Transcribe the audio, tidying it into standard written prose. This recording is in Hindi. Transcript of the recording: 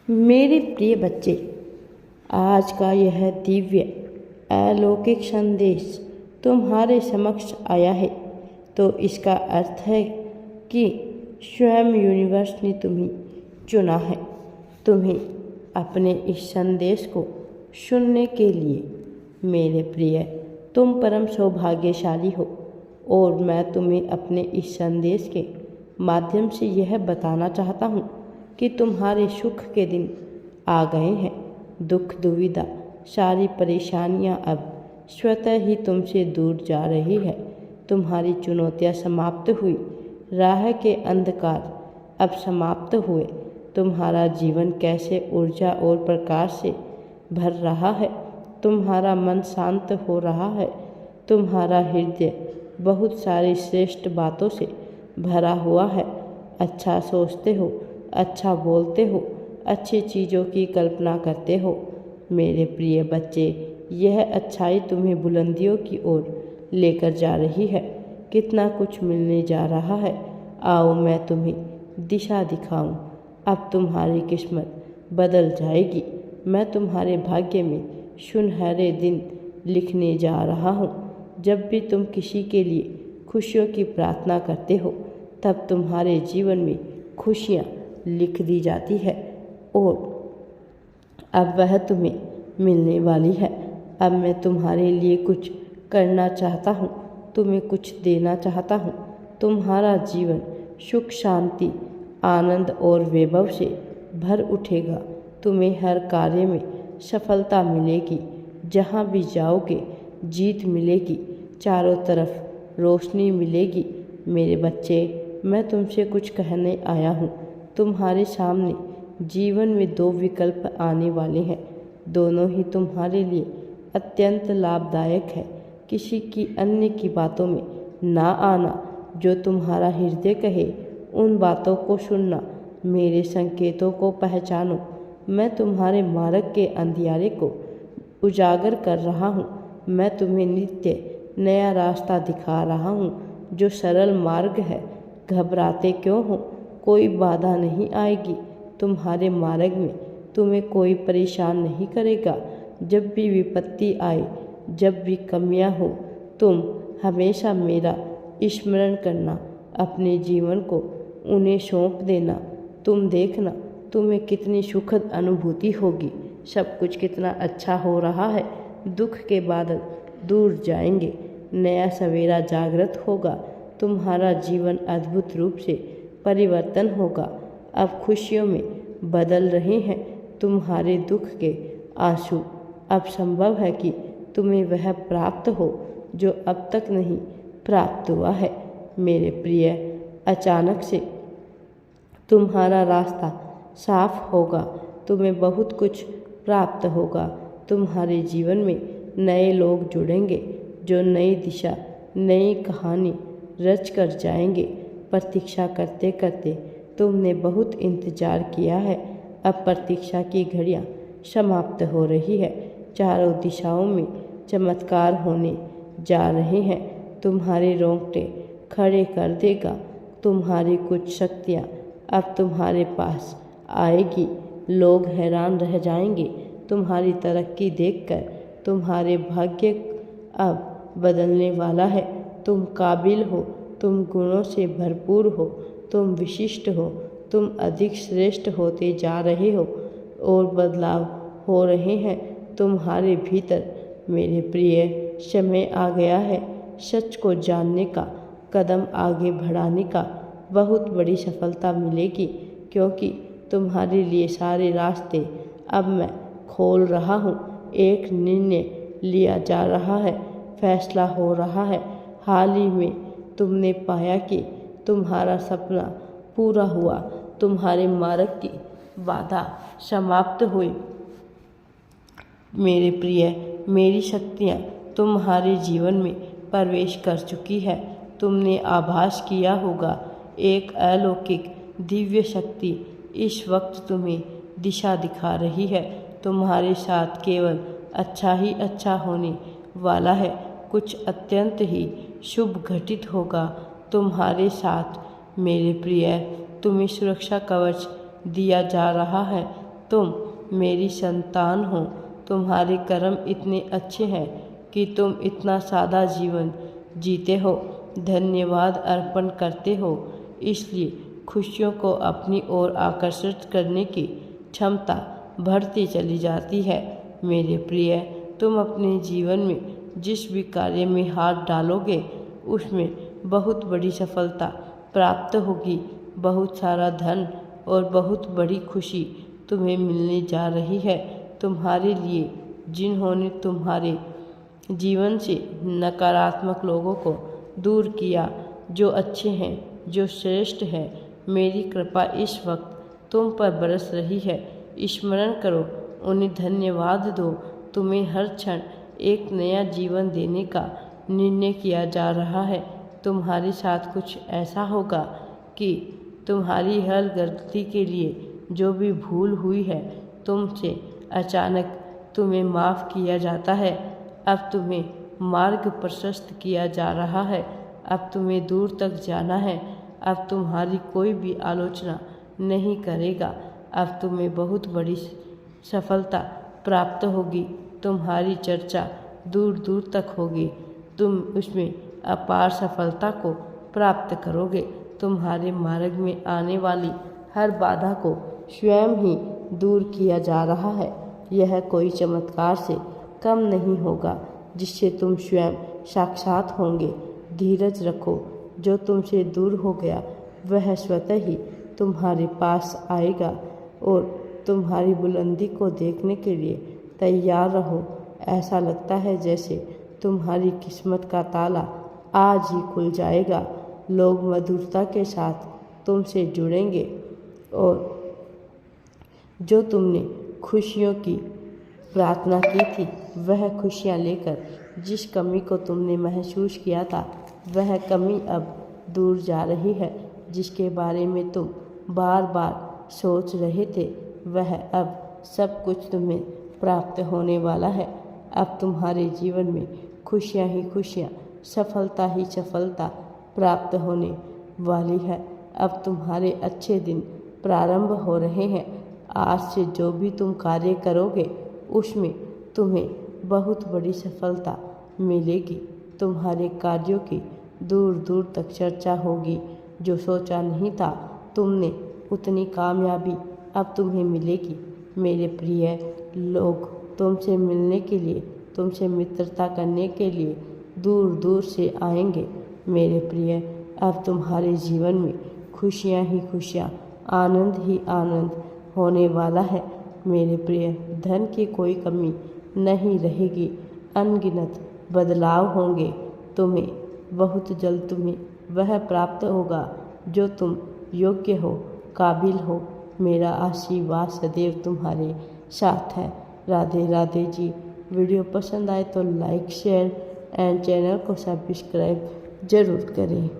मेरे प्रिय बच्चे, आज का यह दिव्य अलौकिक संदेश तुम्हारे समक्ष आया है तो इसका अर्थ है कि स्वयं यूनिवर्स ने तुम्हें चुना है। तुम्हें अपने इस संदेश को सुनने के लिए मेरे प्रिय, तुम परम सौभाग्यशाली हो और मैं तुम्हें अपने इस संदेश के माध्यम से यह बताना चाहता हूँ कि तुम्हारे सुख के दिन आ गए हैं। दुख दुविधा सारी परेशानियाँ अब स्वतः ही तुमसे दूर जा रही है। तुम्हारी चुनौतियाँ समाप्त हुई, राह के अंधकार अब समाप्त हुए। तुम्हारा जीवन कैसे ऊर्जा और प्रकाश से भर रहा है। तुम्हारा मन शांत हो रहा है। तुम्हारा हृदय बहुत सारी श्रेष्ठ बातों से भरा हुआ है। अच्छा सोचते हो, अच्छा बोलते हो, अच्छी चीज़ों की कल्पना करते हो। मेरे प्रिय बच्चे, यह अच्छाई तुम्हें बुलंदियों की ओर लेकर जा रही है। कितना कुछ मिलने जा रहा है। आओ मैं तुम्हें दिशा दिखाऊं। अब तुम्हारी किस्मत बदल जाएगी। मैं तुम्हारे भाग्य में सुनहरे दिन लिखने जा रहा हूँ। जब भी तुम किसी के लिए खुशियों की प्रार्थना करते हो तब तुम्हारे जीवन में खुशियाँ लिख दी जाती है और अब वह तुम्हें मिलने वाली है। अब मैं तुम्हारे लिए कुछ करना चाहता हूँ, तुम्हें कुछ देना चाहता हूँ। तुम्हारा जीवन सुख शांति आनंद और वैभव से भर उठेगा। तुम्हें हर कार्य में सफलता मिलेगी। जहाँ भी जाओगे जीत मिलेगी। चारों तरफ रोशनी मिलेगी। मेरे बच्चे, मैं तुमसे कुछ कहने आया हूँ। तुम्हारे सामने जीवन में दो विकल्प आने वाले हैं। दोनों ही तुम्हारे लिए अत्यंत लाभदायक है। किसी की अन्य की बातों में ना आना। जो तुम्हारा हृदय कहे उन बातों को सुनना। मेरे संकेतों को पहचानो। मैं तुम्हारे मार्ग के अंधियारे को उजागर कर रहा हूँ। मैं तुम्हें नित्य नया रास्ता दिखा रहा हूँ जो सरल मार्ग है। घबराते क्यों हो? कोई बाधा नहीं आएगी तुम्हारे मार्ग में। तुम्हें कोई परेशान नहीं करेगा। जब भी विपत्ति आए, जब भी कमियां हो, तुम हमेशा मेरा स्मरण करना। अपने जीवन को उन्हें सौंप देना। तुम देखना तुम्हें कितनी सुखद अनुभूति होगी। सब कुछ कितना अच्छा हो रहा है। दुख के बादल दूर जाएंगे। नया सवेरा जागृत होगा। तुम्हारा जीवन अद्भुत रूप से परिवर्तन होगा। अब खुशियों में बदल रहे हैं तुम्हारे दुख के आंसू। अब संभव है कि तुम्हें वह प्राप्त हो जो अब तक नहीं प्राप्त हुआ है। मेरे प्रिय, अचानक से तुम्हारा रास्ता साफ होगा। तुम्हें बहुत कुछ प्राप्त होगा। तुम्हारे जीवन में नए लोग जुड़ेंगे जो नई दिशा नई कहानी रच कर जाएंगे। प्रतीक्षा करते करते तुमने बहुत इंतजार किया है। अब प्रतीक्षा की घड़ियाँ समाप्त हो रही है। चारों दिशाओं में चमत्कार होने जा रहे हैं। तुम्हारे रोंगटे खड़े कर देगा। तुम्हारी कुछ शक्तियाँ अब तुम्हारे पास आएगी। लोग हैरान रह जाएंगे तुम्हारी तरक्की देखकर। तुम्हारे भाग्य अब बदलने वाला है। तुम काबिल हो। तुम गुणों से भरपूर हो। तुम विशिष्ट हो। तुम अधिक श्रेष्ठ होते जा रहे हो और बदलाव हो रहे हैं तुम्हारे भीतर। मेरे प्रिय, समय आ गया है सच को जानने का, कदम आगे बढ़ाने का। बहुत बड़ी सफलता मिलेगी क्योंकि तुम्हारे लिए सारे रास्ते अब मैं खोल रहा हूँ। एक निर्णय लिया जा रहा है, फैसला हो रहा है। हाल ही में तुमने पाया कि तुम्हारा सपना पूरा हुआ। तुम्हारे मार्ग की बाधा समाप्त हुई। मेरे प्रिय, मेरी शक्तियाँ तुम्हारे जीवन में प्रवेश कर चुकी है। तुमने आभास किया होगा एक अलौकिक दिव्य शक्ति इस वक्त तुम्हें दिशा दिखा रही है। तुम्हारे साथ केवल अच्छा ही अच्छा होने वाला है। कुछ अत्यंत ही शुभ घटित होगा तुम्हारे साथ। मेरे प्रिय, तुम्हें सुरक्षा कवच दिया जा रहा है तुम मेरी संतान हो। तुम्हारे कर्म इतने अच्छे हैं कि तुम इतना सादा जीवन जीते हो, धन्यवाद अर्पण करते हो। इसलिए खुशियों को अपनी ओर आकर्षित करने की क्षमता बढ़ती चली जाती है। मेरे प्रिय, तुम अपने जीवन में जिस भी कार्य में हाथ डालोगे उसमें बहुत बड़ी सफलता प्राप्त होगी। बहुत सारा धन और बहुत बड़ी खुशी तुम्हें मिलने जा रही है। तुम्हारे लिए जिन्होंने तुम्हारे जीवन से नकारात्मक लोगों को दूर किया, जो अच्छे हैं, जो श्रेष्ठ हैं, मेरी कृपा इस वक्त तुम पर बरस रही है। स्मरण करो, उन्हें धन्यवाद दो। तुम्हें हर क्षण एक नया जीवन देने का निर्णय किया जा रहा है। तुम्हारे साथ कुछ ऐसा होगा कि तुम्हारी हर गलती के लिए जो भी भूल हुई है तुमसे, अचानक तुम्हें माफ़ किया जाता है। अब तुम्हें मार्ग प्रशस्त किया जा रहा है। अब तुम्हें दूर तक जाना है। अब तुम्हारी कोई भी आलोचना नहीं करेगा। अब तुम्हें बहुत बड़ी सफलता प्राप्त होगी। तुम्हारी चर्चा दूर दूर तक होगी। तुम उसमें अपार सफलता को प्राप्त करोगे। तुम्हारे मार्ग में आने वाली हर बाधा को स्वयं ही दूर किया जा रहा है। यह कोई चमत्कार से कम नहीं होगा जिससे तुम स्वयं साक्षात होंगे। धीरज रखो, जो तुमसे दूर हो गया वह स्वतः ही तुम्हारे पास आएगा और तुम्हारी बुलंदी को देखने के लिए तैयार रहो। ऐसा लगता है जैसे तुम्हारी किस्मत का ताला आज ही खुल जाएगा। लोग मधुरता के साथ तुमसे जुड़ेंगे और जो तुमने खुशियों की प्रार्थना की थी वह खुशियाँ लेकर जिस कमी को तुमने महसूस किया था वह कमी अब दूर जा रही है। जिसके बारे में तुम बार बार सोच रहे थे वह अब सब कुछ तुम्हें प्राप्त होने वाला है। अब तुम्हारे जीवन में खुशियाँ ही खुशियाँ, सफलता ही सफलता प्राप्त होने वाली है। अब तुम्हारे अच्छे दिन प्रारंभ हो रहे हैं। आज से जो भी तुम कार्य करोगे उसमें तुम्हें बहुत बड़ी सफलता मिलेगी। तुम्हारे कार्यों की दूर दूर तक चर्चा होगी। जो सोचा नहीं था तुमने उतनी कामयाबी अब तुम्हें मिलेगी। मेरे प्रिय लोग तुमसे मिलने के लिए, तुमसे मित्रता करने के लिए दूर दूर से आएंगे। मेरे प्रिय, अब तुम्हारे जीवन में खुशियाँ ही खुशियाँ, आनंद ही आनंद होने वाला है। मेरे प्रिय, धन की कोई कमी नहीं रहेगी। अनगिनत बदलाव होंगे। तुम्हें बहुत जल्द तुम्हें वह प्राप्त होगा जो तुम योग्य हो, काबिल हो। मेरा आशीर्वाद सदैव तुम्हारे साथ है। राधे राधे जी। वीडियो पसंद आए तो लाइक, शेयर एंड चैनल को सब्सक्राइब जरूर करें।